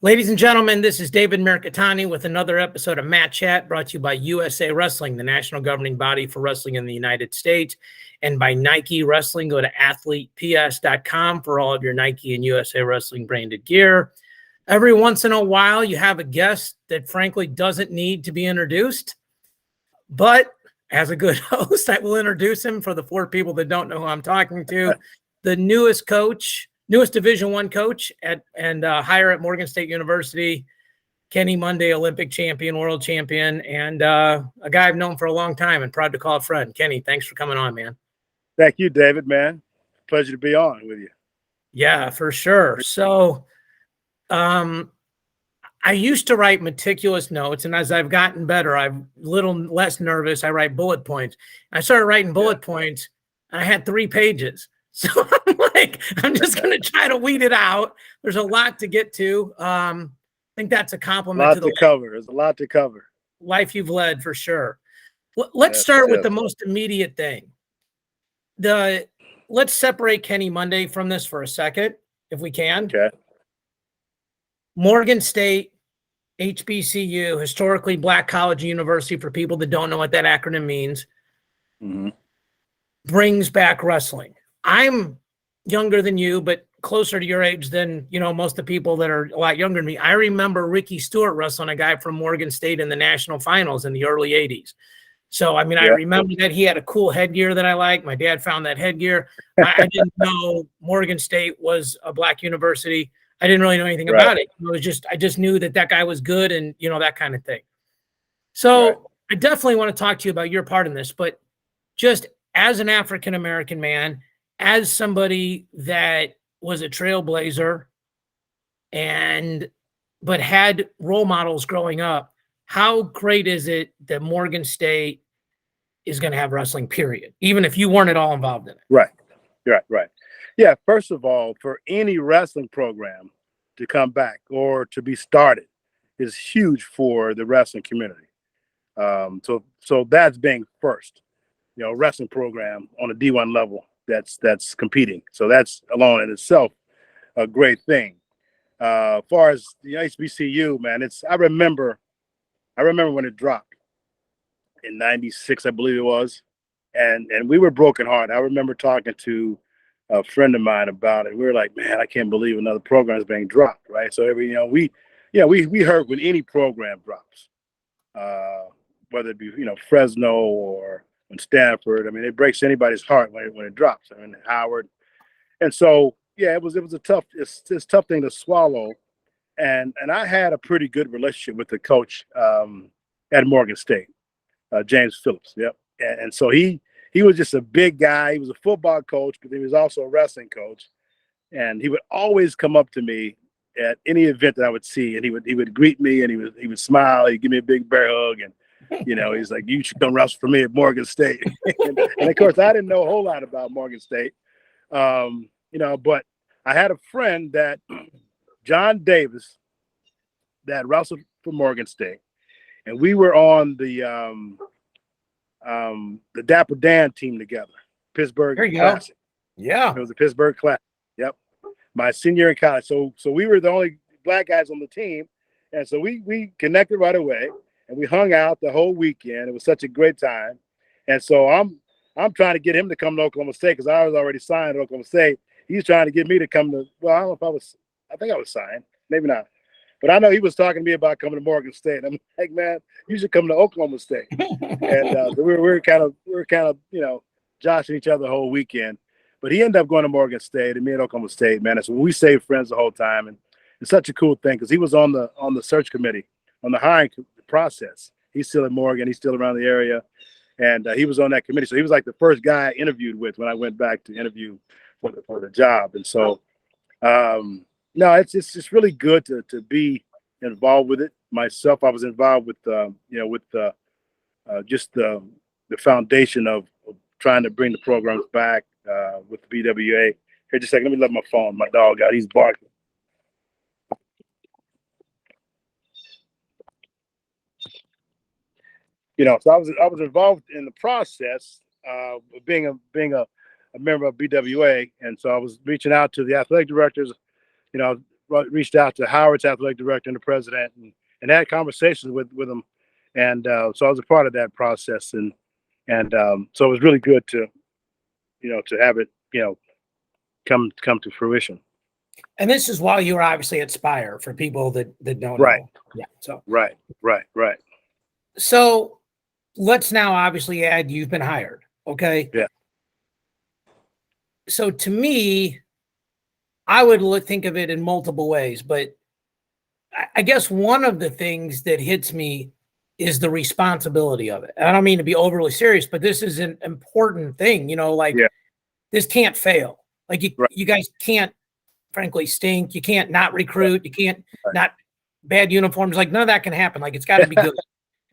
Ladies and gentlemen, this is David Mirikitani with another episode of Matt Chat, brought to you by USA Wrestling, the national governing body for wrestling in the United States, and by Nike Wrestling. Go to athleteps.com for all of your Nike and USA Wrestling branded gear. Every once in a while, you have a guest that frankly doesn't need to be introduced, but as a good host, I will introduce him for the four people that don't know who I'm talking to. The newest Division I coach and hire at Morgan State University, Kenny Monday, Olympic champion, world champion, and a guy I've known for a long time and proud to call a friend. Kenny, thanks for coming on, man. Thank you, David, man. Pleasure to be on with you. Yeah, for sure. So I used to write meticulous notes, and as I've gotten better, I'm a little less nervous. I write bullet points. I started writing bullet points, and I had 3 pages. So I'm just going to try to weed it out. There's a lot to get to. I think that's a compliment to the cover. There's a lot to cover. Life you've led, for sure. Let's start with the most immediate thing. Let's separate Kenny Monday from this for a second, if we can. Okay. Morgan State, HBCU, historically Black College University, for people that don't know what that acronym means, brings back wrestling. I'm younger than you, but closer to your age than, most of the people that are a lot younger than me. I remember Ricky Stewart wrestling a guy from Morgan State in the national finals in the early 80s. So, I remember that he had a cool headgear that I liked. My dad found that headgear. I didn't know Morgan State was a Black university. I didn't really know anything about it. I just knew that guy was good and, that kind of thing. So I definitely want to talk to you about your part in this, but just as an African-American man, as somebody that was a trailblazer but had role models growing up, how great is it that Morgan State is going to have wrestling, period, even if you weren't at all involved in it? Right. Yeah, first of all, for any wrestling program to come back or to be started is huge for the wrestling community. So that's being first, wrestling program on a D1 level that's competing. So that's alone in itself a great thing. As far as the HBCU, man, I remember when it dropped in '96, I believe it was, and we were brokenhearted. I remember talking to a friend of mine about it. We were like, man, I can't believe another program is being dropped, right? So we hurt when any program drops, whether it be Fresno or when Stanford. It breaks anybody's heart when it drops. Howard, and so it was a tough thing to swallow. And I had a pretty good relationship with the coach at Morgan State, James Phillips. Yep, and so he was just a big guy. He was a football coach, but he was also a wrestling coach. And he would always come up to me at any event that I would see, and he would greet me, and he would smile. He'd give me a big bear hug, and he's like, "You should come wrestle for me at Morgan State." and of course, I didn't know a whole lot about Morgan State, but I had a friend that John Davis that wrestled for Morgan State, and we were on the Dapper Dan team together, Pittsburgh Classic. Yeah, it was the Pittsburgh Classic. Yep, my senior year in college. So we were the only Black guys on the team, and so we connected right away, and we hung out the whole weekend. It was such a great time, and so I'm trying to get him to come to Oklahoma State because I was already signed at Oklahoma State. He's trying to get me to come to. Well, I don't know if I think I was signed, maybe not. But I know he was talking to me about coming to Morgan State. I'm like, man, you should come to Oklahoma State. And we were kind of joshing each other the whole weekend. But he ended up going to Morgan State and me at Oklahoma State, man. And so we stayed friends the whole time, and it's such a cool thing because he was on the search committee, on the hiring process. He's still at Morgan. He's still around the area, and he was on that committee. So he was like the first guy I interviewed with when I went back to interview for the job. And so. No, it's just really good to be involved with it. Myself, I was involved with just the foundation of trying to bring the programs back with the BWA. Here, just a second. Let me let my phone. My dog out. He's barking. So I was involved in the process of being a member of BWA, and so I was reaching out to the athletic directors. reached out to Howard's athletic director and the president, and had conversations with them, and so I was a part of that process, and so it was really good to to have it come to fruition. And this is while you were obviously at Spire, for people that don't Right. know. Yeah. So Right. so let's now obviously add you've been hired. Okay. Yeah. So to me, I would think of it in multiple ways, but I guess one of the things that hits me is the responsibility of it. I don't mean to be overly serious, but this is an important thing, like Yeah. this can't fail. Like Right. you guys can't frankly stink. You can't not recruit. You can't Right. not bad uniforms. Like none of that can happen. Like it's got to be good.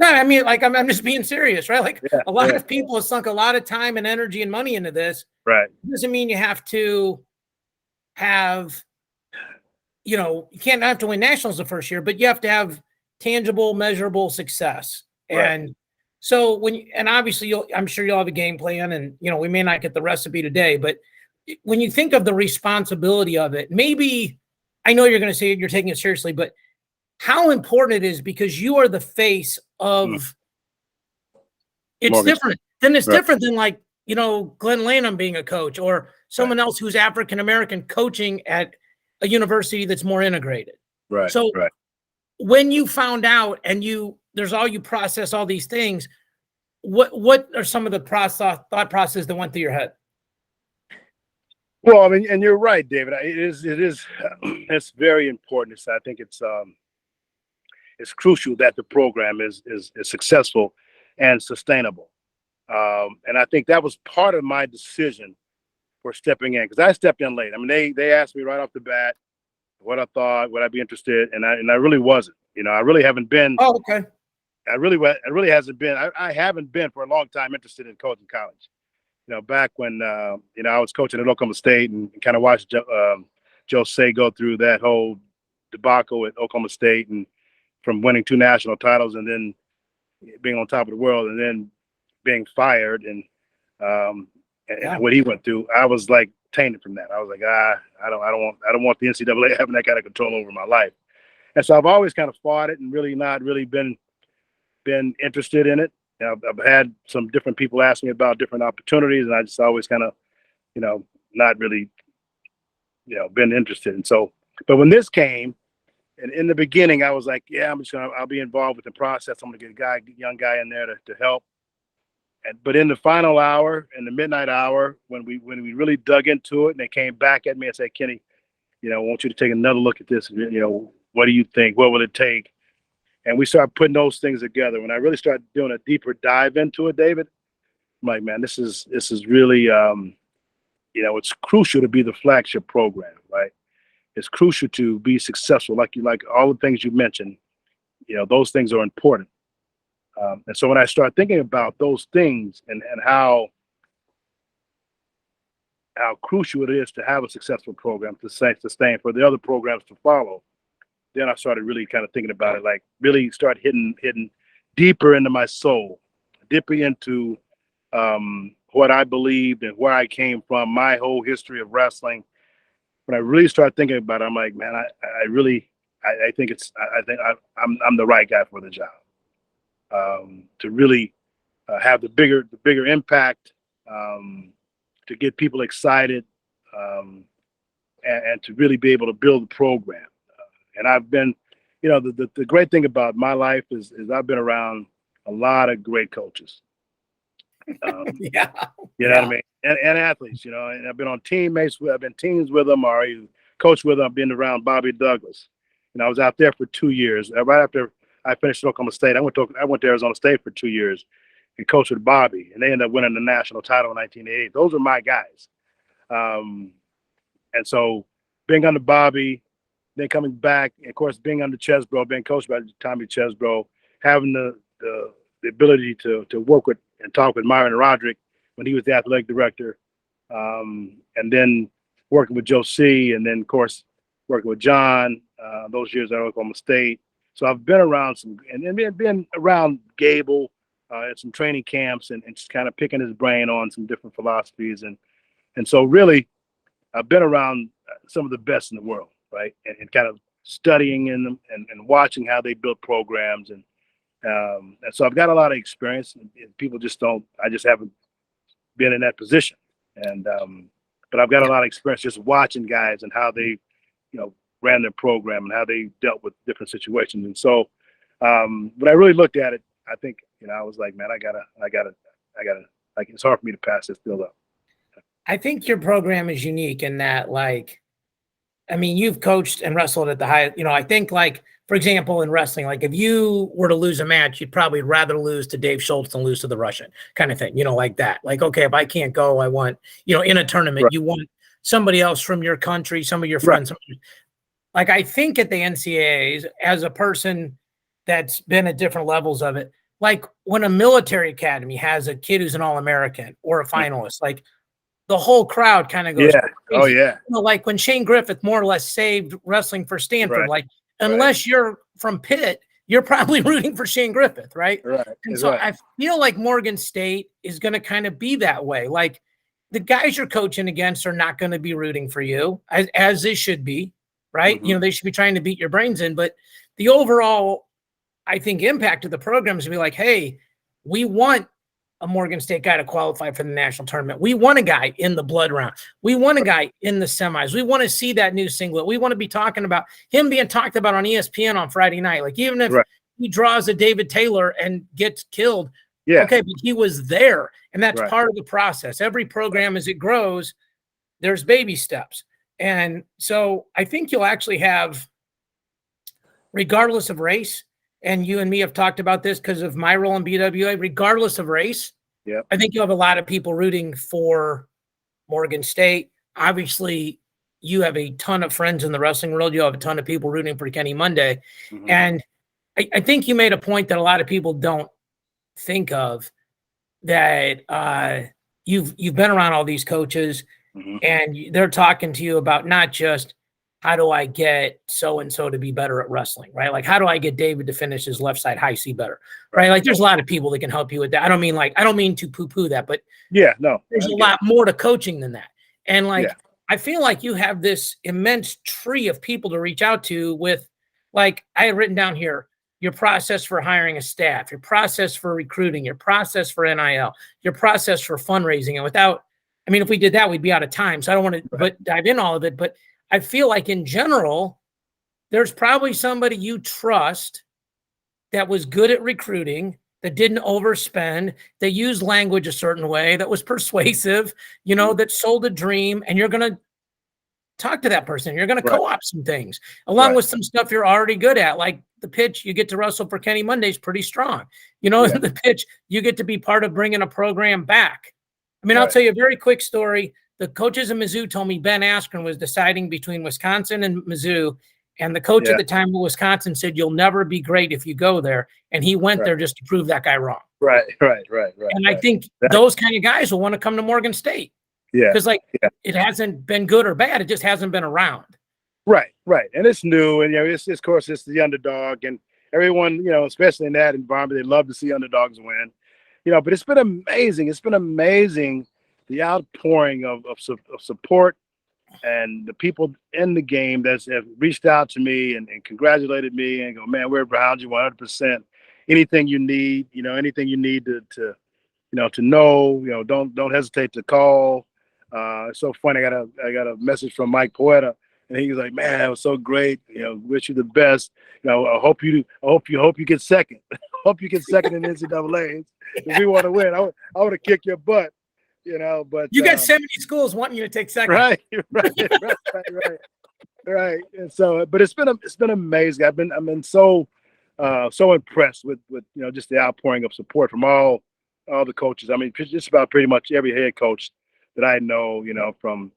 No, I mean, like I'm just being serious, right? Like a lot of people have sunk a lot of time and energy and money into this. Right. It doesn't mean you have to have, you can't have to win nationals the first year, but you have to have tangible, measurable success. Right. And so and obviously I'm sure you'll have a game plan, and we may not get the recipe today, but when you think of the responsibility of it, maybe I know you're going to say you're taking it seriously, but how important it is, because you are the face of it's Morgan. different. Then it's Right. different than like, Glenn Lanham being a coach, or someone else who's African-American coaching at a university that's more integrated. Right. So right. when you found out and you process all these things, what are some of the thought process that went through your head? Well, I mean, and you're right, David. It is it's very important. I think it's crucial that the program is successful and sustainable. And I think that was part of my decision for stepping in, because I stepped in late. I mean, they asked me right off the bat what I thought, would I be interested, and I really wasn't. I really haven't been. Oh, okay. I really hasn't been. I haven't been for a long time interested in coaching college. Back when I was coaching at Oklahoma State and kind of watched Joe Say go through that whole debacle at Oklahoma State, and from winning 2 national titles and then being on top of the world and then being fired, and what he went through, I was like tainted from that. I was like, I don't want the NCAA having that kind of control over my life. And so I've always kind of fought it and really not really been interested in it. I've had some different people ask me about different opportunities, and I just always kind of, not really, been interested. And so, but when this came, and in the beginning, I was like, yeah, I'll be involved with the process. I'm gonna get a young guy in there to help. But in the final hour, in the midnight hour, when we really dug into it, and they came back at me and said, Kenny, I want you to take another look at this. What do you think? What will it take? And we started putting those things together. When I really started doing a deeper dive into it, David, I'm like, man, this is really, it's crucial to be the flagship program, right? It's crucial to be successful, like all the things you mentioned. Those things are important. And so when I start thinking about those things and how crucial it is to have a successful program to sustain for the other programs to follow, then I started really kind of thinking about it, like really start hitting deeper into my soul, deeper into what I believed and where I came from, my whole history of wrestling. When I really started thinking about it, I'm like, man, I think I'm the right guy for the job. To really have the bigger impact, to get people excited, and to really be able to build the program. And I've been, the great thing about my life is I've been around a lot of great coaches. Yeah. You know what I mean? And athletes, and I've been on I've been teams with them, or coached with them. I've been around Bobby Douglas. I was out there for 2 years. Right after I finished at Oklahoma State, I went to Arizona State for 2 years and coached with Bobby, and they ended up winning the national title in 1988. Those are my guys. And so being under Bobby, then coming back, and of course, being under Chesbro, being coached by Tommy Chesbro, having the ability to work with and talk with Myron Roderick when he was the athletic director, and then working with Joe C, and then, of course, working with John those years at Oklahoma State. So I've been around and been around Gable at some training camps and just kind of picking his brain on some different philosophies. And so really, I've been around some of the best in the world. right? And kind of studying in them and watching how they build programs. And so I've got a lot of experience, and people just don't, I just haven't been in that position. And, but I've got a lot of experience just watching guys and how they, ran their program and how they dealt with different situations. And so, when I really looked at it, I think, I was like, man, I gotta, like, it's hard for me to pass this deal up. I think your program is unique in that, like, I mean, you've coached and wrestled at the highest, I think, like, for example, in wrestling, like if you were to lose a match, you'd probably rather lose to Dave Schultz than lose to the Russian kind of thing, like that. Like, okay, if I can't go, I want, in a tournament, Right. You want somebody else from your country, some of your friends. Right. Like, I think at the NCAAs, as a person that's been at different levels of it, like when a military academy has a kid who's an All-American or a finalist, like the whole crowd kind of goes, yeah. Crazy. Oh yeah. Like when Shane Griffith more or less saved wrestling for Stanford, Right. like unless you're from Pitt, you're probably rooting for Shane Griffith, right? Right. And so I feel like Morgan State is going to kind of be that way. Like the guys you're coaching against are not going to be rooting for you as they should be, right? Mm-hmm. They should be trying to beat your brains in, but the overall, I think, impact of the program is to be like, hey, we want a Morgan State guy to qualify for the national tournament. We want a guy in the blood round. We want a guy in the semis. We want to see that new singlet. We want to be talking about him being talked about on ESPN on Friday night. Like even if he draws a David Taylor and gets killed, okay, but he was there. And that's part of the process. Every program, as it grows, there's baby steps. And so I think you'll actually have, regardless of race, and you and me have talked about this because of my role in BWA, regardless of race, I think you'll have a lot of people rooting for Morgan State. Obviously, you have a ton of friends in the wrestling world. You have a ton of people rooting for Kenny Monday. Mm-hmm. And I think you made a point that a lot of people don't think of, that you've been around all these coaches, and they're talking to you about not just, how do I get so-and-so to be better at wrestling, right? Like, how do I get David to finish his left side high C better, right? Like, there's a lot of people that can help you with that. I don't mean to poo-poo that, but there's a lot more to coaching than that. And like, I feel like you have this immense tree of people to reach out to with, like, I had written down here, your process for hiring a staff, your process for recruiting, your process for NIL, your process for fundraising. And if we did that, we'd be out of time. So I don't want to dive in all of it, but I feel like in general, there's probably somebody you trust that was good at recruiting, that didn't overspend, that used language a certain way, that was persuasive, that sold a dream, and you're going to talk to that person. You're going to co-op some things along with some stuff you're already good at, like the pitch you get to wrestle for Kenny Monday is pretty strong. The pitch you get to be part of bringing a program back. I'll tell you a very quick story. The coaches of Mizzou told me Ben Askren was deciding between Wisconsin and Mizzou, and the coach at the time of Wisconsin said, "You'll never be great if you go there," and he went there just to prove that guy wrong. Right. And I think those kind of guys will want to come to Morgan State. Because it hasn't been good or bad; it just hasn't been around. Right, and it's new, and it's of course it's the underdog, and everyone, especially in that environment, they love to see underdogs win. But it's been amazing. It's been amazing. The outpouring of support and the people in the game that have reached out to me and congratulated me and go, man, we're behind you 100%. Anything you need, anything you need to know, don't hesitate to call. It's so funny. I got a message from Mike Poeta, and he was like, man, that was so great. Wish you the best. I hope you get second. Hope you get second in NCAAs. If we want to win, I want to kick your butt. But you got 70 schools wanting you to take second. Right. And so, but it's been amazing. I've been so impressed with just the outpouring of support from all the coaches. Just about pretty much every head coach that I know. From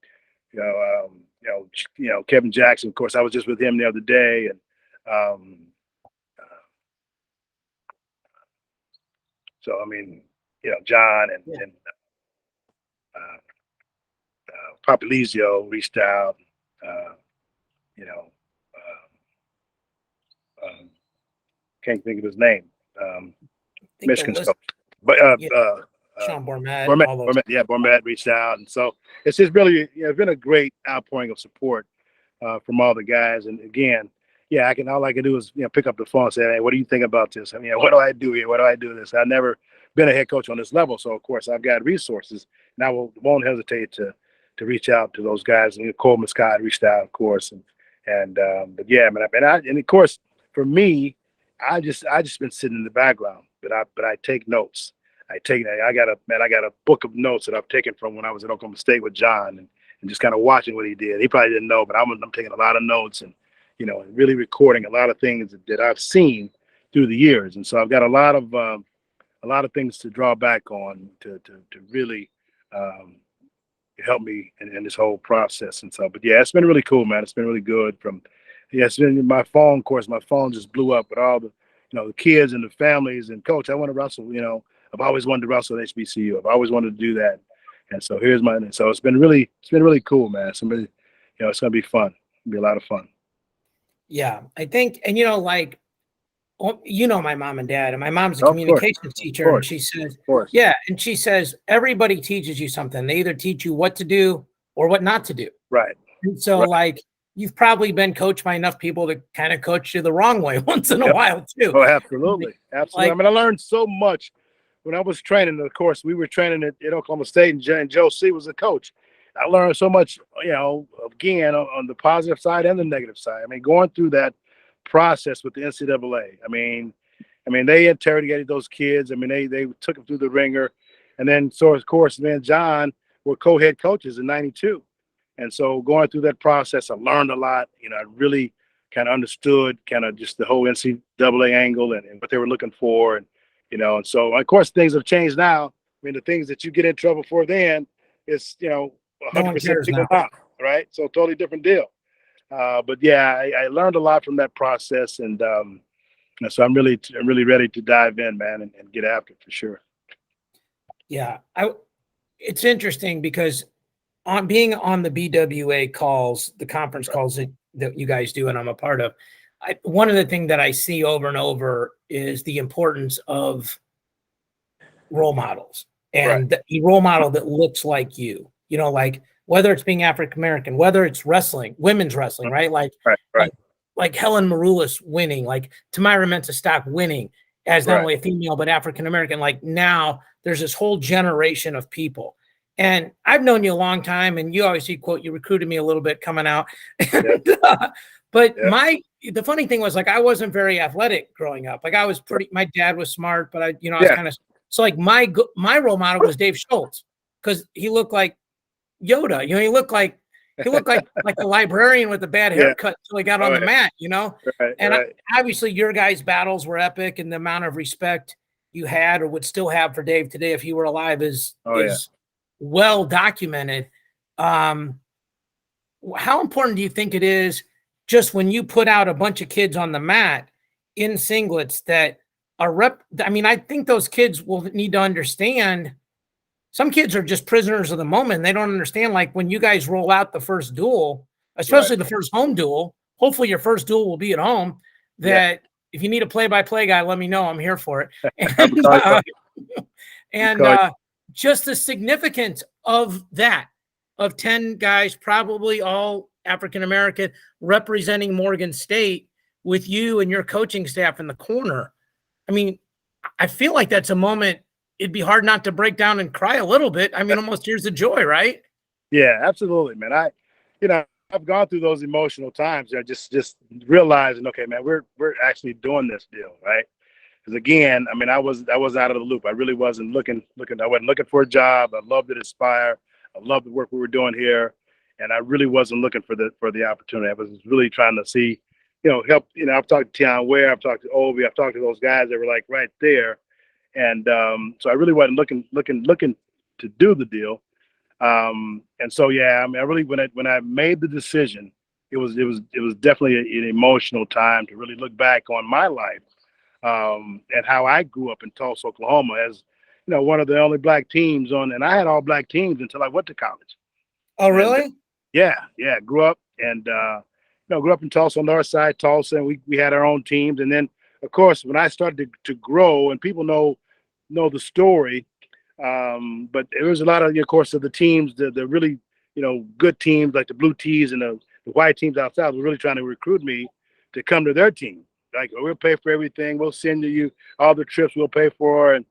Kevin Jackson. Of course, I was just with him the other day, and so John and Papalizio reached out, can't think of his name, Michigan coach, but Sean Bormet, Bormet reached out, and so it's just really it's been a great outpouring of support from all the guys. And again, yeah, all I can do is, pick up the phone and say, hey, what do you think about this? I mean, what do I do here? What do I do this? I've never been a head coach on this level. So of course I've got resources, and I won't hesitate to reach out to those guys. And Cole Scott reached out, of course. But yeah, man, and of course for me, I just been sitting in the background, but I take notes. I got a book of notes that I've taken from when I was at Oklahoma State with John, and just kind of watching what he did. He probably didn't know, but I'm taking a lot of notes and really recording a lot of things that I've seen through the years. And so I've got a lot of things to draw back on to really help me in this whole process. And so, but yeah, it's been really cool, man. It's been really good. It's been my phone. Of course, my phone just blew up with all the the kids and the families. And coach, I want to wrestle. I've always wanted to wrestle at HBCU. I've always wanted to do that. And so so it's been really cool, man. It's really, it's going to be fun. It'll be a lot of fun. Yeah, I think, and like, my mom and dad, and my mom's a communications teacher, and she says, yeah, and she says everybody teaches you something. They either teach you what to do or what not to do. Right. And so, like, you've probably been coached by enough people to kind of coach you the wrong way once in a while too. Oh, absolutely. Like, I mean, I learned so much when I was training. Of course, we were training at Oklahoma State, and Joe C was the coach. I learned so much, again, on the positive side and the negative side. I mean, going through that process with the NCAA. I mean, they interrogated those kids. I mean, they took them through the ringer. And then, so of course, me and John were co-head coaches in '92. And so going through that process, I learned a lot. I really kind of understood kind of just the whole NCAA angle and what they were looking for. And so, of course, things have changed now. I mean, the things that you get in trouble for then is, 100% legal now, right? So totally different deal. But yeah, I learned a lot from that process. And so I'm really ready to dive in, man, and get after it for sure. Yeah. It's interesting because on being on the BWA calls, the conference calls that you guys do and I'm a part of, one of the things that I see over and over is the importance of role models and the role model that looks like you, like whether it's being African-American, whether it's wrestling, women's wrestling, right? Like Helen Maroulis winning, like Tamyra Mensah-Stock winning as not only a female, but African-American. Like now there's this whole generation of people. And I've known you a long time, and you obviously, quote, you recruited me a little bit coming out. But the funny thing was, like, I wasn't very athletic growing up. Like, I was my dad was smart, but I was kind of, so like my role model was Dave Schultz because he looked like Yoda. He looked like a librarian with a bad haircut until he got on the mat, obviously your guys' battles were epic, and the amount of respect you had or would still have for Dave today if he were alive is well documented. How important do you think it is just when you put out a bunch of kids on the mat in singlets that are I think those kids will need to understand. Some kids are just prisoners of the moment. They don't understand, like, when you guys roll out the first duel, especially the first home duel, hopefully your first duel will be at home, that if you need a play-by-play guy, let me know. I'm here for it. And just the significance of that, of 10 guys, probably all African-American, representing Morgan State with you and your coaching staff in the corner. I mean, I feel like that's a moment it'd be hard not to break down and cry a little bit. I mean, almost tears of joy, right? Yeah, absolutely, man. I've gone through those emotional times. Just realizing, okay, man, we're actually doing this deal, right? Because again, I was out of the loop. I really wasn't looking. I wasn't looking for a job. I loved it, Aspire. I loved the work we were doing here, and I really wasn't looking for the opportunity. I was really trying to see, help. I've talked to Tion Ware. I've talked to Obi. I've talked to those guys that were like right there. And so I really wasn't looking to do the deal. And so, yeah, I really, when I made the decision, it was definitely an emotional time to really look back on my life and how I grew up in Tulsa, Oklahoma, as one of the only black teams and I had all black teams until I went to college. Oh, really? And, yeah. Grew up and grew up in Tulsa, North Side Tulsa, and we had our own teams. And then, of course, when I started to grow, and people know the story, but there was a lot of, of course, of the teams, the really, good teams like the Blue Tees and the white teams out south were really trying to recruit me to come to their team. Like, we'll pay for everything. We'll send you all the trips we'll pay for. And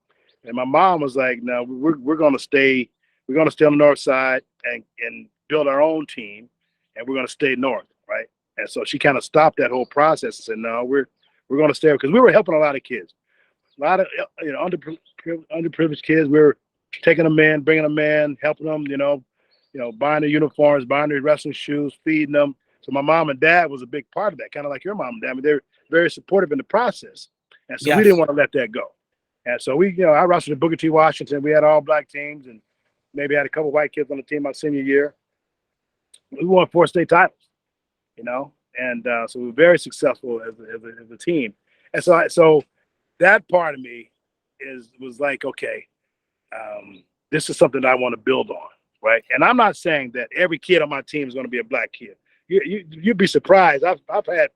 my mom was like, no, we're going to stay. We're going to stay on the north side and build our own team. And we're going to stay north, right? And so she kind of stopped that whole process and said, no, we're going to stay, because we were helping a lot of kids. A lot of underprivileged kids. We were taking them in, bringing them in, helping them, buying their uniforms, buying their wrestling shoes, feeding them. So my mom and dad was a big part of that, kind of like your mom and dad. I mean, they're very supportive in the process. And so we didn't want to let that go. And so I wrestled at Booker T. Washington. We had all black teams and maybe had a couple white kids on the team my senior year. We won 4 state titles, and so we were very successful as a team. And so that part of me was like, okay, this is something that I want to build on, right? And I'm not saying that every kid on my team is going to be a black kid. You'd be surprised. I've had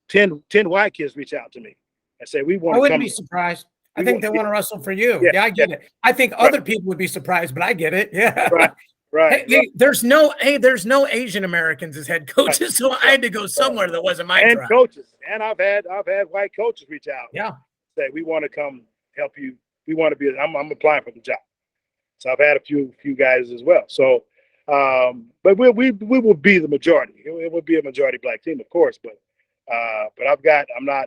10 white kids reach out to me and say, we want to come. I wouldn't be surprised. I think they want to wrestle for you. Yeah, I get it. I think other people would be surprised, but I get it. Yeah. Right. Hey, there's no Asian Americans as head coaches, so I had to go somewhere that wasn't my tribe. Coaches. And I've had white coaches reach out. Yeah. Say, we want to come help you. We want to be. I'm applying for the job. So I've had a few guys as well. So, but we will be the majority. It will be a majority black team, of course. But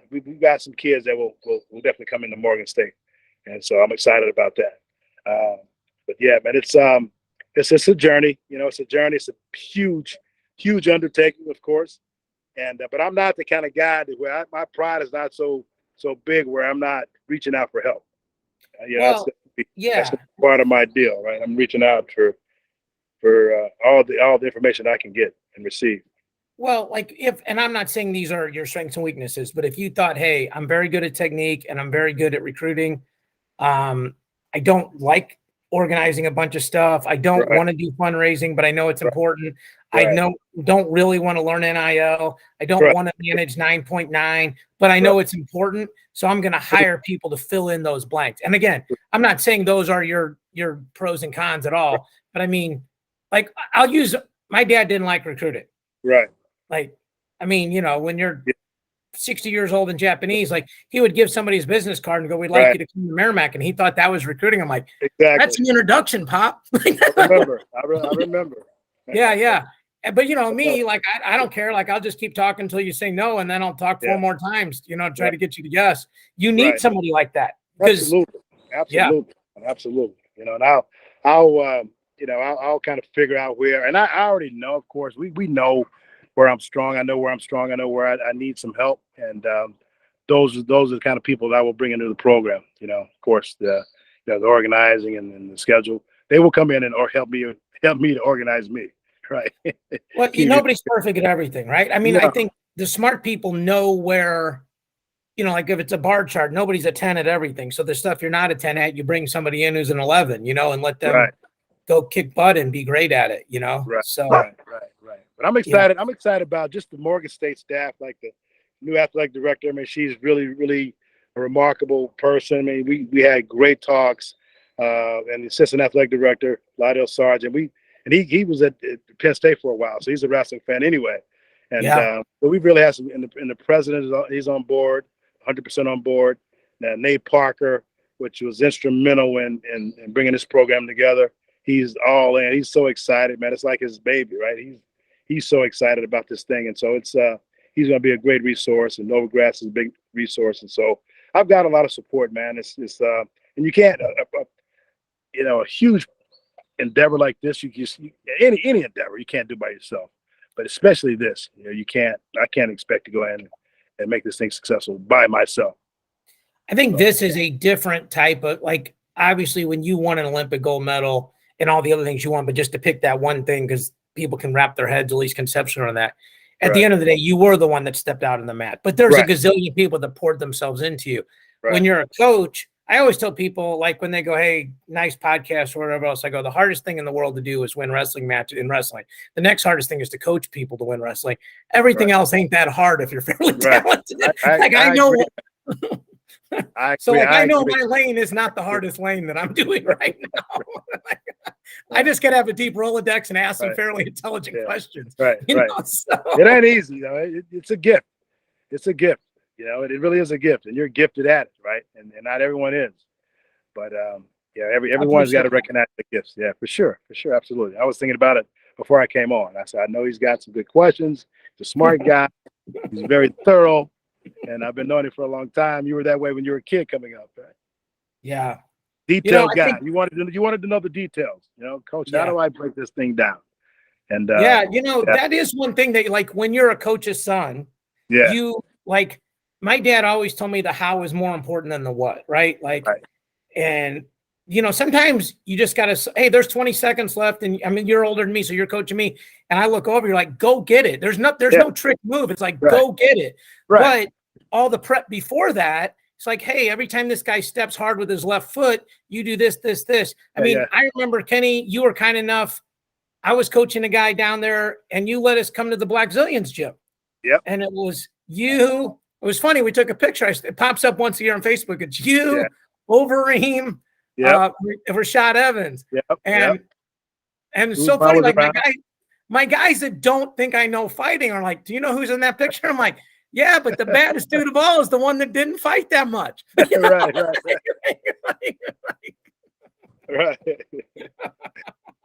we've got some kids that will definitely come into Morgan State, and so I'm excited about that. But yeah, man, it's a journey. It's a journey. It's a huge undertaking, of course. And but I'm not the kind of guy where my pride is not so big where I'm not reaching out for help. That's part of my deal, right? I'm reaching out for all the information I can get and receive. Well, and I'm not saying these are your strengths and weaknesses, but if you thought, hey, I'm very good at technique and I'm very good at recruiting, I don't like organizing a bunch of stuff. I don't want to do fundraising, but I know it's important. I don't really want to learn NIL. I don't want to manage 9.9, but I know it's important. So I'm going to hire people to fill in those blanks. And again, I'm not saying those are your pros and cons at all, but I mean, my dad didn't like recruiting. Right. When you're 60 years old and Japanese, he would give somebody his business card and go, we'd like you to come to Merrimack. And he thought that was recruiting. I'm like, exactly. That's an introduction, Pop. I remember. Yeah. But me, I don't care. I'll just keep talking until you say no. And then I'll talk 4 more times, try to get you to yes. You need somebody like that. Absolutely. And I'll kind of figure out where, and I already know, of course, we know where I'm strong. I know where I'm strong. I know where I need some help. And those are the kind of people that I will bring into the program. Of course, the organizing and the schedule. They will come in or help me to organize me. Right. Well, nobody's perfect at everything, right? I mean, I think the smart people know where, if it's a bar chart, nobody's a 10 at everything. So the stuff you're not a 10 at, you bring somebody in who's an 11, and let them go kick butt and be great at it, Right. So right. But I'm excited. I'm excited about just the Morgan State staff, like the new athletic director. I mean, she's really, really a remarkable person. I mean, we had great talks, and the assistant athletic director, Lydell Sargent. He was at Penn State for a while, so he's a wrestling fan anyway. And but we really have some. And the president he's on board, 100% on board. Now Nate Parker, which was instrumental in bringing this program together. He's all in. He's so excited, man. It's like his baby, right? He's so excited about this thing, and so it's he's going to be a great resource, and Novagrass is a big resource, and so I've got a lot of support, man. It's and you can't a huge endeavor like this, any endeavor you can't do by yourself, but especially this, I can't expect to go ahead and make this thing successful by myself. I think this is a different type of, obviously when you won an Olympic gold medal and all the other things you want, but just to pick that one thing, because people can wrap their heads, at least conceptually, on that. At the end of the day, you were the one that stepped out on the mat, but there's a gazillion people that poured themselves into you. When you're a coach, I always tell people, when they go, hey, nice podcast or whatever else, I go, the hardest thing in the world to do is win wrestling matches in wrestling. The next hardest thing is to coach people to win wrestling. Everything else ain't that hard if you're fairly talented. I know. I know my lane is not the hardest lane that I'm doing right now. I just got to have a deep Rolodex and ask some Right. fairly intelligent Yeah. questions. Right. You Right. know, so. It ain't easy, you know. It's a gift. It's a gift. You know, it really is a gift, and you're gifted at it, right? And not everyone is. But yeah, I everyone's got appreciate to that. recognize the gifts. Yeah, for sure, absolutely. I was thinking about it before I came on. I said, I know he's got some good questions. He's a smart guy. He's very thorough, and I've been knowing him for a long time. You were that way when you were a kid coming up, right? Yeah. Detailed I guy. think, You wanted to know the details. You know, Coach, how yeah. do I break this thing down? And Yeah. yeah, That is one thing that, like, when you're a coach's son, yeah, you like, my dad always told me the how is more important than the what, right? Like, right, and sometimes you just got to, hey, there's 20 seconds left. And I mean, you're older than me, so you're coaching me. And I look over, you're like, go get it. There's yeah, no trick move. It's like, right, go get it. right, But all the prep before that, it's like, hey, every time this guy steps hard with his left foot, you do this, this, this. I mean, yeah, I remember, Kenny, you were kind enough. I was coaching a guy down there, and you let us come to the Black Zillions gym. yep, And it was you. It was funny. We took a picture. It pops up once a year on Facebook. It's you, yeah, Overeem, yep, Rashad Evans. yep, yep. And it's Who so I funny. was Like, around. my guys that don't think I know fighting are like, do you know who's in that picture? I'm like, yeah, but the baddest dude of all is the one that didn't fight that much. You know? Right.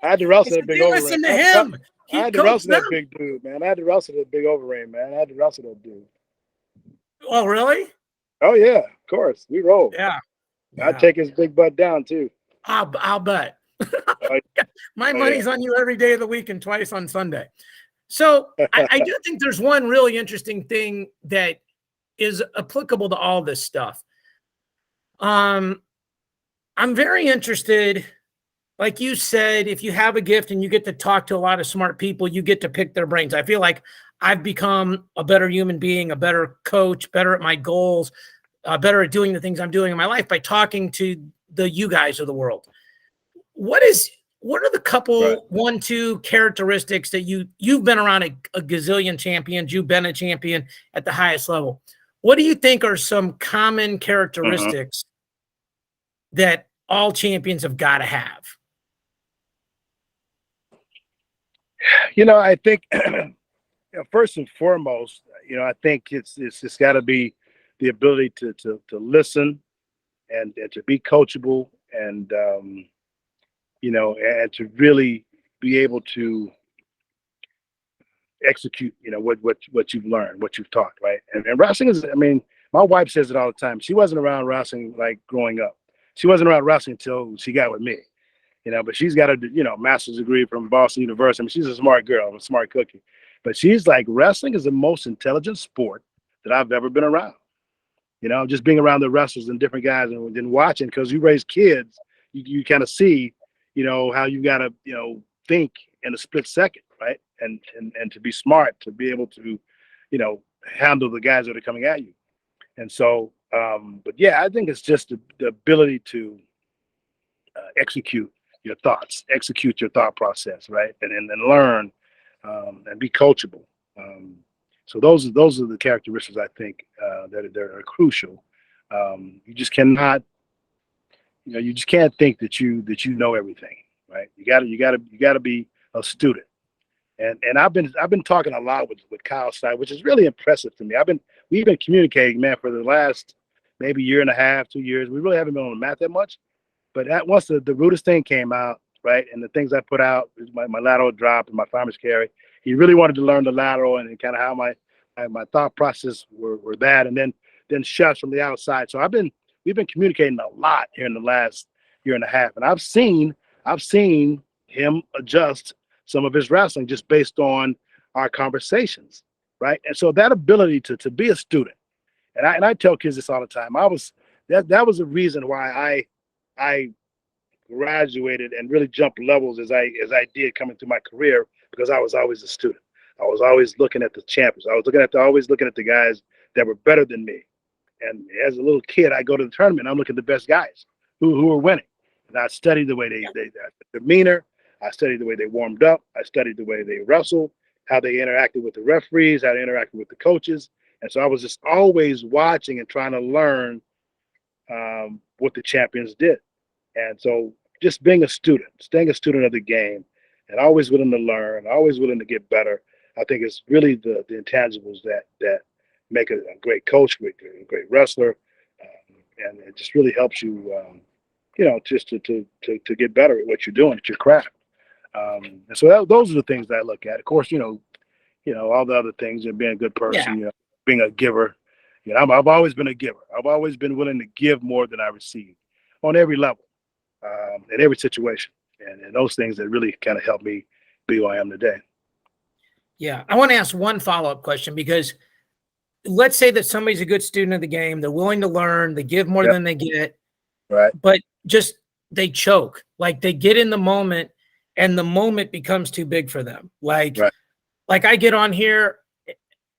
I had to He wrestle said, that big you overeem. listen to him. I He had to coached wrestle that them. big dude, man. I had to wrestle that big overeem, man. I had to wrestle that dude. Oh, really? Oh yeah, of course. We roll. Yeah. I'd take his big butt down too. I'll bet. Oh, My oh, money's on you every day of the week and twice on Sunday. So I do think there's one really interesting thing that is applicable to all this stuff. I'm very interested. Like you said, if you have a gift and you get to talk to a lot of smart people, you get to pick their brains. I feel like I've become a better human being, a better coach, better at my goals, better at doing the things I'm doing in my life by talking to the you guys of the world. What are the couple, right. 1-2 characteristics that you've been around a gazillion champions, you've been a champion at the highest level. What do you think are some common characteristics that all champions have got to have? You know, I think first and foremost, you know, I think it's got to be the ability to listen and to be coachable and you know, and to really be able to execute, you know, what you've learned, what you've taught, right? And wrestling is, I mean, my wife says it all the time. She wasn't around wrestling like growing up. She wasn't around wrestling until she got with me, you know. But she's got a master's degree from Boston University. I mean, she's a smart girl, a smart cookie. But she's like, wrestling is the most intelligent sport that I've ever been around. You know, just being around the wrestlers and different guys and then watching, because you raise kids, you kind of see, you know, how you got to, you know, think in a split second, right? And to be smart, to be able to, you know, handle the guys that are coming at you. And so, but yeah, I think it's just the ability to execute your thoughts, execute your thought process, right? And learn and be coachable. So those are the characteristics I think that are crucial. You just cannot, you know, you just can't think that you know everything, right? You gotta be a student. And I've been talking a lot with Kyle Stein, which is really impressive to me. We've been communicating, man, for the last maybe year and a half, 2 years. We really haven't been on the mat that much. But once the Rudis thing came out, right, and the things I put out, my lateral drop and my farmer's carry, he really wanted to learn the lateral and kind of how my thought process were that, and then shots from the outside. So we've been communicating a lot here in the last year and a half, and I've seen him adjust some of his wrestling just based on our conversations, right? And so that ability to be a student, and I tell kids this all the time. That was the reason why I graduated and really jumped levels as I did coming through my career, because I was always a student. I was always looking at the champions. I was always looking at the guys that were better than me. And as a little kid, I go to the tournament. I'm looking at the best guys who are winning. And I studied the way they demeanor. I studied the way they warmed up. I studied the way they wrestled, how they interacted with the referees, how they interacted with the coaches. And so I was just always watching and trying to learn what the champions did. And so just being a student, staying a student of the game, and always willing to learn, always willing to get better. I think it's really the intangibles that make a great coach, a great wrestler, and it just really helps you, just to get better at what you're doing, at your craft. And so those are the things that I look at. Of course, all the other things, and being a good person, Yeah. being a giver. I've always been a giver. I've always been willing to give more than I receive on every level, in every situation. And those things that really kind of helped me be who I am today. Yeah. I want to ask one follow-up question, because let's say that somebody's a good student of the game. They're willing to learn. They give more Yep. than they get, Right. but just they choke. Like they get in the moment and the moment becomes too big for them. Like I get on here.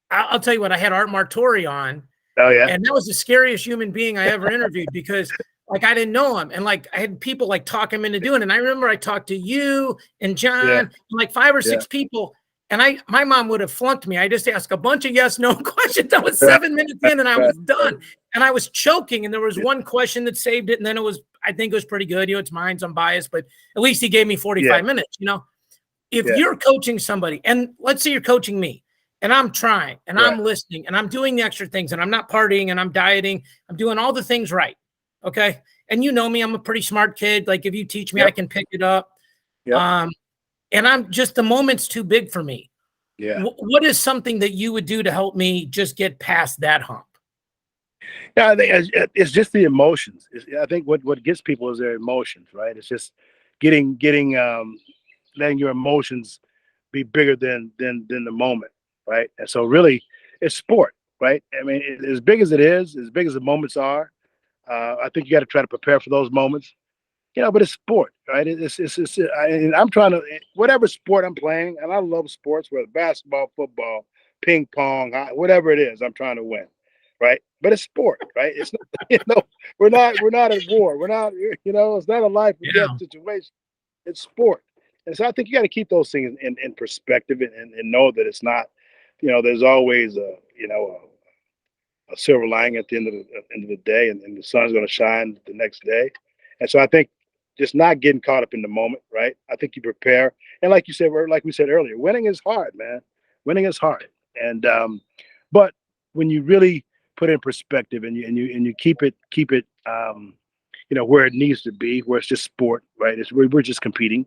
I'll tell you what, I had Art Martori on. Oh, yeah. And that was the scariest human being I ever interviewed, because like I didn't know him. And like I had people like talk him into doing it. And I remember I talked to you and John, and like 5 or 6 people. And my mom would have flunked me. I just asked a bunch of yes, no questions. I was 7 minutes in and I was done. And I was choking. And there was one question that saved it. And then I think it was pretty good. It's mine, so I'm biased, but at least he gave me 45 minutes. If you're coaching somebody, and let's say you're coaching me, and I'm trying and I'm listening and I'm doing the extra things and I'm not partying and I'm dieting, I'm doing all the things right. Okay. And you know me, I'm a pretty smart kid. Like if you teach me, I can pick it up. And I'm just, the moment's too big for me. Yeah. What is something that you would do to help me just get past that hump? Yeah, I think it's just the emotions. I think what gets people is their emotions, right? It's just letting your emotions be bigger than the moment, right? And so really, it's sport, right? I mean, as big as it is, as big as the moments are, I think you got to try to prepare for those moments. But it's sport, right? And I'm trying to, whatever sport I'm playing, and I love sports, whether basketball, football, ping pong, whatever it is, I'm trying to win, right? But it's sport, right? It's not, we're not at war. We're not, it's not a life or death situation. It's sport. And so I think you got to keep those things in perspective and know that it's not, there's always a silver lining at the end of the day, and the sun's going to shine the next day. And so I think just not getting caught up in the moment, right? I think you prepare, and like you said, like we said earlier, winning is hard, man. Winning is hard, and but when you really put it in perspective and you keep it where it needs to be, where it's just sport, right? We're just competing.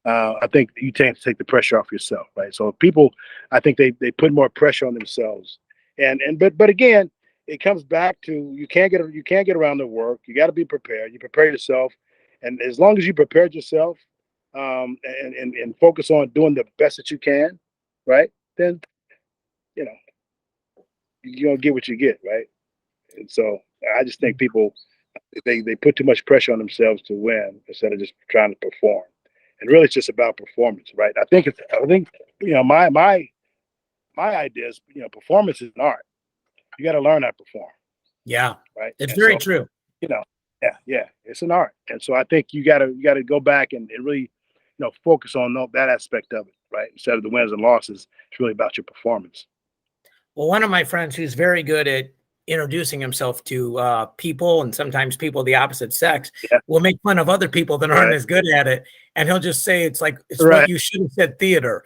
I think you tend to take the pressure off yourself, right? So people, I think they put more pressure on themselves, but again, it comes back to you can't get around the work. You got to be prepared. You prepare yourself, and as long as you prepared yourself, and focus on doing the best that you can, right? Then you're gonna get what you get, right? And so I just think people they put too much pressure on themselves to win instead of just trying to perform. And really, it's just about performance, right? I think my idea is performance is an art. You got to learn how to perform. Yeah, right. It's very true. Yeah, it's an art, and so I think you got to go back and really, focus on that aspect of it, right? Instead of the wins and losses, it's really about your performance. Well, one of my friends who's very good at introducing himself to people, and sometimes people of the opposite sex, will make fun of other people that aren't as good at it, and he'll just say it's what you should have said theater,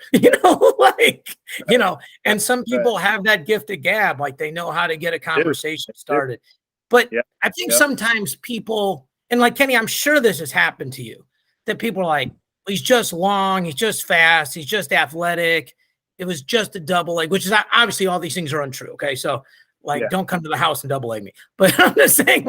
and some people have that gift of gab, like they know how to get a conversation started. But I think sometimes people, and like Kenny, I'm sure this has happened to you, that people are like, he's just long, he's just fast, he's just athletic, it was just a double leg, which is obviously all these things are untrue. Okay. So don't come to the house and double leg me. But I'm just saying,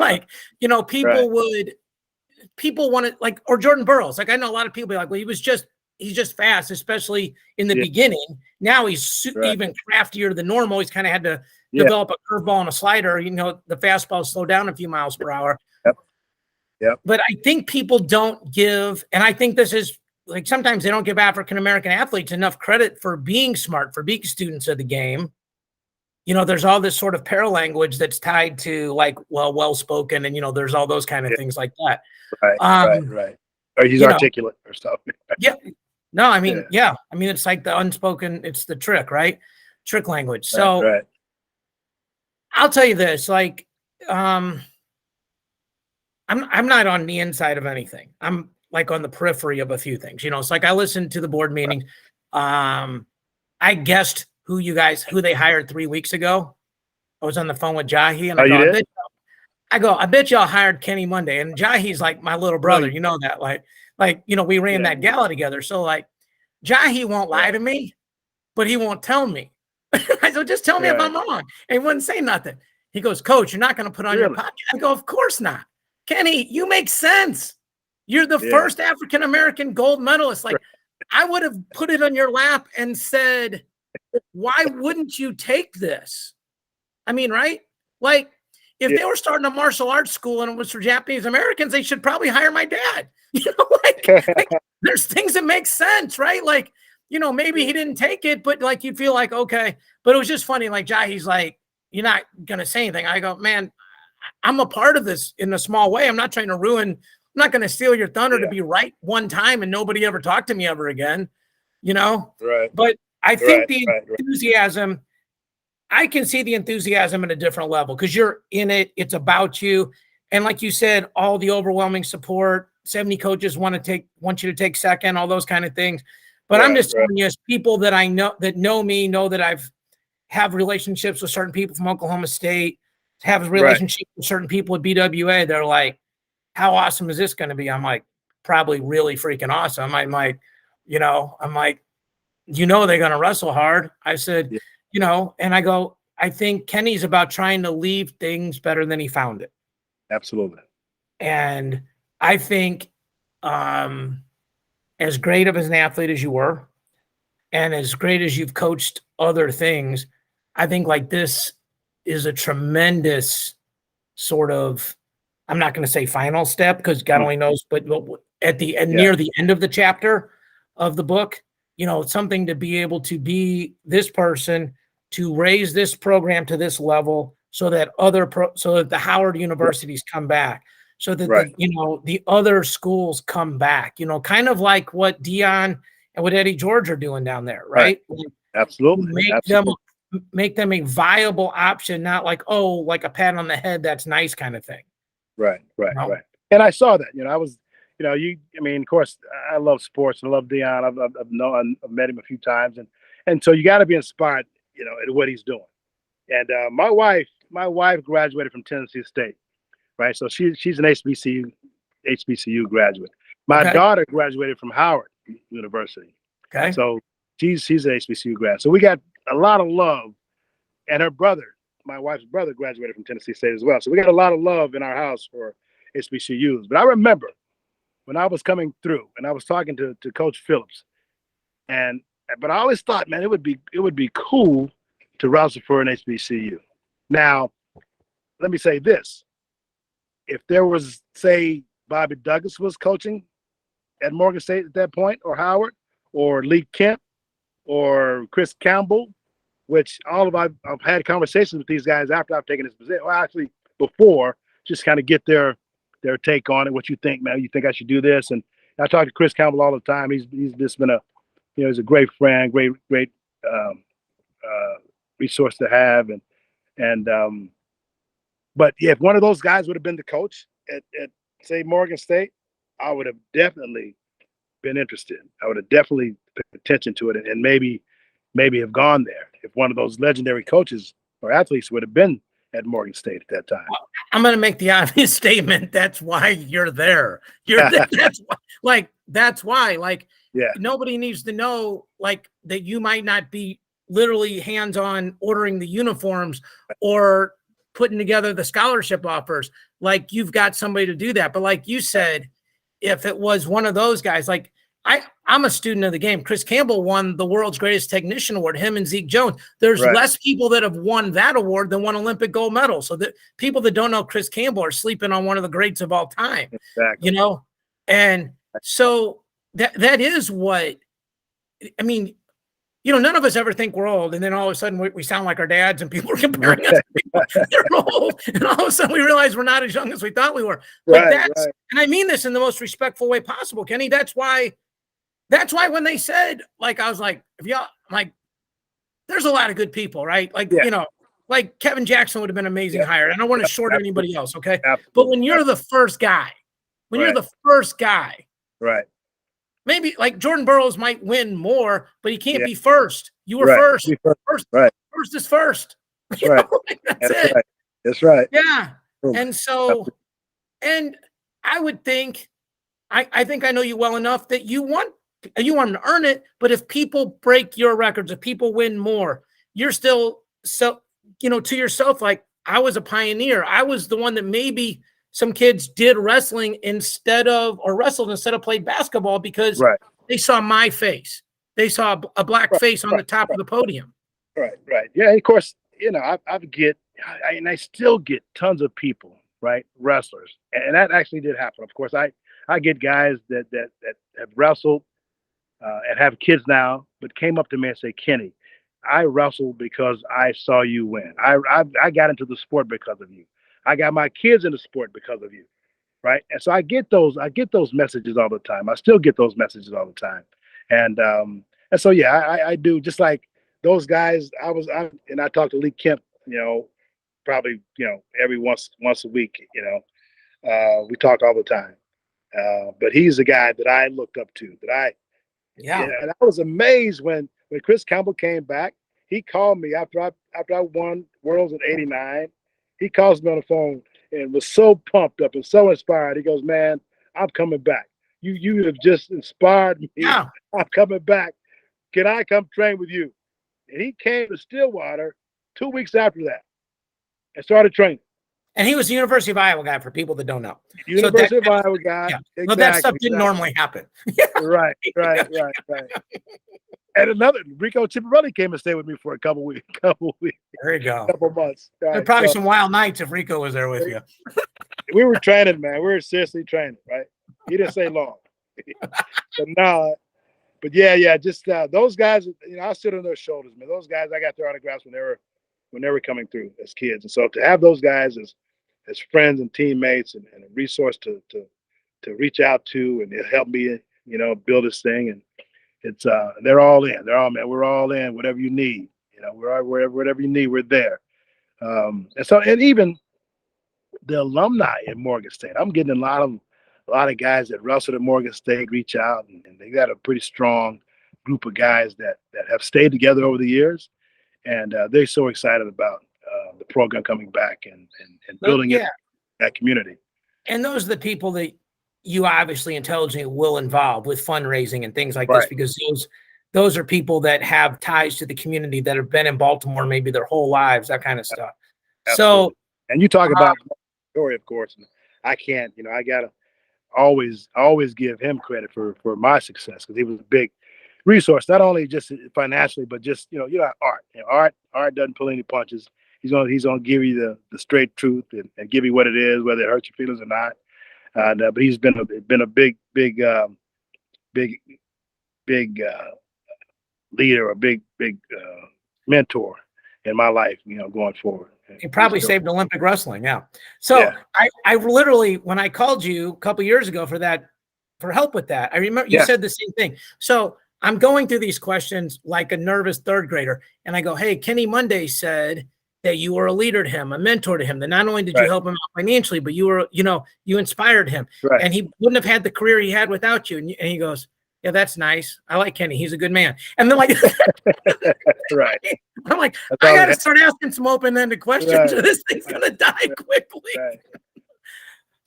people want to, like, or Jordan Burroughs. Like, I know a lot of people be like, well, he's just fast, especially in the beginning. Now he's even craftier than normal. He's kind of had to develop a curveball and a slider. The fastball slow down a few miles per hour. Yep. But I think people don't give, and I think this is like, sometimes they don't give African-American athletes enough credit for being smart, for being students of the game. There's all this sort of paralanguage that's tied to well-spoken, and, there's all those kind of things like that. Right. Or he's articulate or something. Yeah. No, I mean, I mean, it's like the unspoken, it's the trick, right? Trick language. So I'll tell you this, like, I'm not on the inside of anything. I'm like on the periphery of a few things. You know, it's like I listened to the board meeting. I guessed who they hired 3 weeks ago. I was on the phone with Jahi, and I bet y'all hired Kenny Monday. And Jahi's like my little brother. You know that, we ran that gala together. So like Jahi won't lie to me, but he won't tell me. I said, just tell me if I'm wrong. And he wouldn't say nothing. He goes, Coach, you're not going to put on your podcast. I go, of course not. Kenny, you make sense. You're the first African-American gold medalist. Like, I would have put it on your lap and said, why wouldn't you take this? I mean, right? Like, if they were starting a martial arts school and it was for Japanese Americans, they should probably hire my dad. You know, like there's things that make sense, right? Like, you know, maybe he didn't take it, but like you'd feel like, okay. But it was just funny. Like Jahi's like, you're not going to say anything. I go, man, I'm a part of this in a small way. I'm not trying to ruin, I'm not going to steal your thunder to be right one time and nobody ever talk to me ever again, you know? Right. But I think the enthusiasm, I can see the enthusiasm at a different level because you're in it. It's about you. And like you said, all the overwhelming support, 70 coaches want you to take second, all those kind of things. But I'm just telling you, as people that I know that know me, know that I've have relationships with certain people from Oklahoma State, have relationships with certain people at BWA. They're like, how awesome is this going to be? I'm like, probably really freaking awesome. I'm like, they're going to wrestle hard. I said, and I go, I think Kenny's about trying to leave things better than he found it. Absolutely. And I think as great of an athlete as you were, and as great as you've coached other things, I think like this is a tremendous sort of, I'm not going to say final step because God only knows, but at the end, near the end of the chapter of the book, something to be able to be this person, to raise this program to this level so that so that the Howard universities come back, so that the other schools come back, kind of like what Dion and what Eddie George are doing down there, right? Absolutely. Make them a viable option, not like, oh, like a pat on the head, that's nice kind of thing. Right. And I saw that, I was, of course, I love sports and I love Dion. I've met him a few times, and so you got to be inspired, at what he's doing. And my wife graduated from Tennessee State, right? So she's an HBCU graduate. My daughter graduated from Howard University. Okay. So she's an HBCU grad. So we got a lot of love, and her brother, my wife's brother, graduated from Tennessee State as well. So we got a lot of love in our house for HBCUs. But I remember when I was coming through and I was talking to Coach Phillips, but I always thought, man, it would be cool to wrestle for an HBCU. Now, let me say this: if there was, say, Bobby Douglas was coaching at Morgan State at that point, or Howard, or Lee Kemp, or Chris Campbell, which I've had conversations with these guys after I've taken this position, or actually before, just kind of get their take on it. What you think, man? You think I should do this? And I talk to Chris Campbell all the time. He's just been he's a great friend, great resource to have. But yeah, if one of those guys would have been the coach at say Morgan State, I would have definitely been interested. I would have definitely paid attention to it, and maybe have gone there if one of those legendary coaches or athletes would have been at Morgan State at that time. Well, I'm going to make the obvious statement. That's why you're there. That's why. Nobody needs to know that you might not be literally hands-on ordering the uniforms or putting together the scholarship offers. Like, you've got somebody to do that. But like you said, if it was one of those guys, like I'm a student of the game. Chris Campbell won the world's greatest technician award, him and Zeke Jones. There's less people that have won that award than won Olympic gold medal. So the people that don't know Chris Campbell are sleeping on one of the greats of all time, exactly. And so that is what, none of us ever think we're old, and then all of a sudden we sound like our dads, and people are comparing us to people that are old, and all of a sudden we realize we're not as young as we thought we were. But and I mean this in the most respectful way possible, Kenny. That's why when they said, I was like, there's a lot of good people, right? Like Kevin Jackson would have been an amazing hire. I don't want to short anybody else, okay? Absolutely. But when you're the first guy, you're the first guy, Right. Maybe like Jordan Burroughs might win more, but he can't Yeah. be first. You were Right. first. Be first. First, Right. first is first. You Right. know, like, that's That's it. right. That's right. Yeah. Boom. And so, and I would think, I think I know you well enough that you want them to earn it. But if people break your records, if people win more, you're still so, to yourself, like, I was a pioneer. I was the one that maybe some kids did wrestling wrestled instead of played basketball because Right. they saw my face. They saw a black face on the top of the podium. Right. Right. Yeah. Of course, I still get tons of people, right? Wrestlers. And that actually did happen. Of course, I get guys that have wrestled and have kids now, but came up to me and say, Kenny, I wrestled because I saw you win. I got into the sport because of you. I got my kids in the sport because of you. Right. And so I get those messages all the time. I still get those messages all the time. And so yeah, I do, just like those guys. I talk to Lee Kemp, probably, every once a week, we talk all the time. But he's the guy that I looked up to, Yeah. and I was amazed when Chris Campbell came back. He called me after I won Worlds in '89. He calls me on the phone and was so pumped up and so inspired. He goes, "Man, I'm coming back. You have just inspired me. Yeah. I'm coming back. Can I come train with you?" And he came to Stillwater 2 weeks after that and started training. And he was the University of Iowa guy, for people that don't know. University of Iowa guy. Yeah. Exactly, Well, that stuff didn't normally happen. Right. And another, Rico Ciparelli came and stayed with me for a couple weeks. There you go. Couple months. There are probably some wild nights if Rico was there with you. We were training, man. We were seriously training, right? He didn't say long. But yeah, just those guys, I sit on their shoulders, man. Those guys, I got their autographs when they were coming through as kids. And so to have those guys as friends and teammates and a resource to reach out to and help me, build this thing. And it's they're all in. Man, we're all in. Whatever you need, whatever you need, we're there. And even the alumni at Morgan State, I'm getting a lot of guys that wrestled at Morgan State reach out, and they got a pretty strong group of guys that have stayed together over the years, and they're so excited about the program coming back and building that community. And those are the people that you obviously intelligently will involve with fundraising and things like this, because those are people that have ties to the community, that have been in Baltimore maybe their whole lives, that kind of stuff. Absolutely. So, and you talk about Story, of course, and I can't, I gotta always give him credit for my success, because he was a big resource, not only just financially, but just Art. Art doesn't pull any punches. He's gonna give you the straight truth and give you what it is, whether it hurts your feelings or not. But he's been a big leader, a big mentor in my life, going forward. He probably saved Olympic wrestling. Yeah. So I literally, when I called you a couple of years ago for help with that, I remember you said the same thing. So I'm going through these questions like a nervous third grader, and I go, "Hey, Kenny Monday said that you were a leader to him, a mentor to him, that not only did you help him out financially, but you were, you inspired him, and he wouldn't have had the career he had without you." And he goes, "Yeah, that's nice. I like Kenny. He's a good man." And then right. I'm like, I got to start asking some open-ended questions, or this thing's going to die quickly. Right.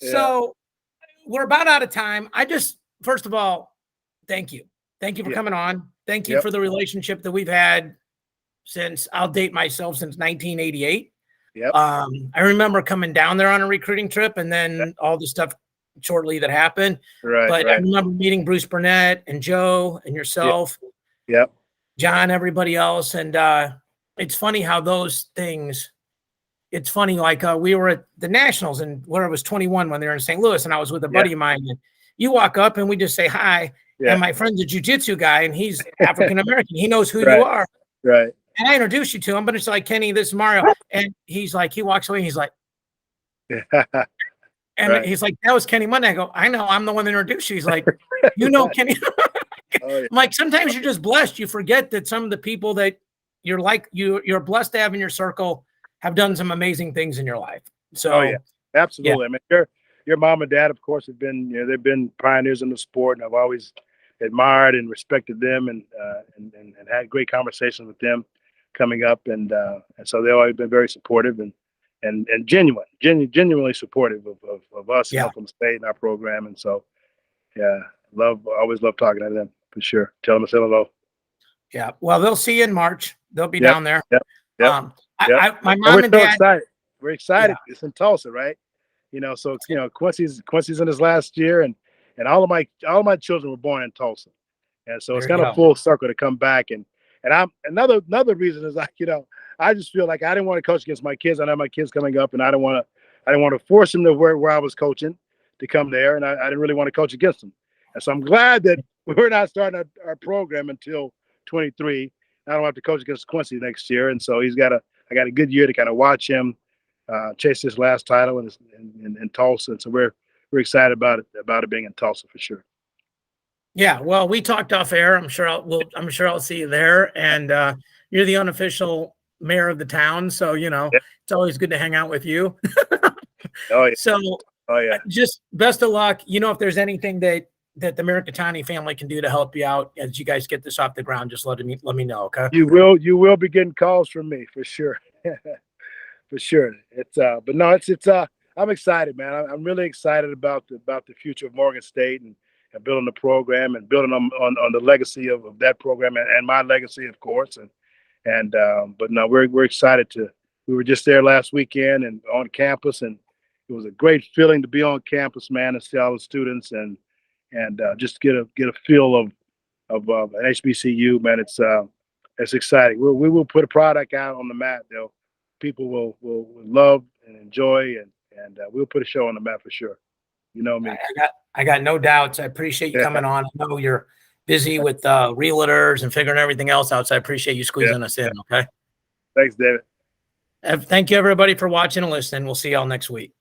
Yeah. So we're about out of time. First of all, thank you. Thank you for coming on. Thank you for the relationship that we've had since, I'll date myself, since 1988. Yep. I remember coming down there on a recruiting trip, and then all the stuff shortly that happened. But I remember meeting Bruce Burnett and Joe and yourself. Yep. John, everybody else. And it's funny how those things, it's funny, like we were at the Nationals, and where I was 21 when they were in St. Louis, and I was with a buddy of mine, and you walk up and we just say hi. And my friend's a jiu-jitsu guy, and he's African-American. He knows who you are. Right. And I introduced you to him, but it's like, "Kenny, this is Mario." And he's like, he walks away and he's like, and he's like, "That was Kenny Monday." I go, "I know, I'm the one that introduced you." He's like, Kenny. I'm like, sometimes you're just blessed. You forget that some of the people that you're blessed to have in your circle have done some amazing things in your life. So absolutely. I mean, your mom and dad, of course, have been, they've been pioneers in the sport, and I've always admired and respected them, and had great conversations with them coming up, and so they've always been very supportive and genuinely supportive of us in Yeah. Oklahoma State and our program, and so yeah, always love talking to them for sure. Tell them I said hello. Yeah. Well, they'll see you in March. They'll be Yep, down there. yep, yep, yep. My And mom we're and so dad. excited. We're excited. Yeah. It's in Tulsa, right? So Quincy's in his last year, and all of my children were born in Tulsa, and so it's There you kind of go. full circle to come back. And I'm another reason is like, I just feel like I didn't want to coach against my kids. I know my kids coming up, and I didn't want to force them to where I was coaching to come there, and I didn't really want to coach against them. And so I'm glad that we're not starting our program until 23. I don't have to coach against Quincy next year, and so I got a good year to kind of watch him chase his last title in Tulsa. And so we're excited about it being in Tulsa for sure. Yeah. Well, we talked off air. I'm sure I'll see you there. And you're the unofficial mayor of the town, so Yeah. it's always good to hang out with you. Oh yeah. So Oh yeah. just best of luck. If there's anything that the Mirikitani family can do to help you out as you guys get this off the ground, just let me know. Okay. You will be getting calls from me for sure. For sure. But no, I'm excited, man. I'm really excited about the future of Morgan State, and building the program, and building on the legacy of that program, and my legacy, of course. But no, we're excited we were just there last weekend and on campus, and it was a great feeling to be on campus, man, and see all the students, and just get a feel of an HBCU, man. It's exciting. We will put a product out on the mat, though. People will love and enjoy, and we'll put a show on the mat for sure. You know me. I got no doubts. I appreciate you coming on. I know you're busy with realtors and figuring everything else out, so I appreciate you squeezing us in. Okay. Thanks, David. Thank you, everybody, for watching and listening. We'll see y'all next week.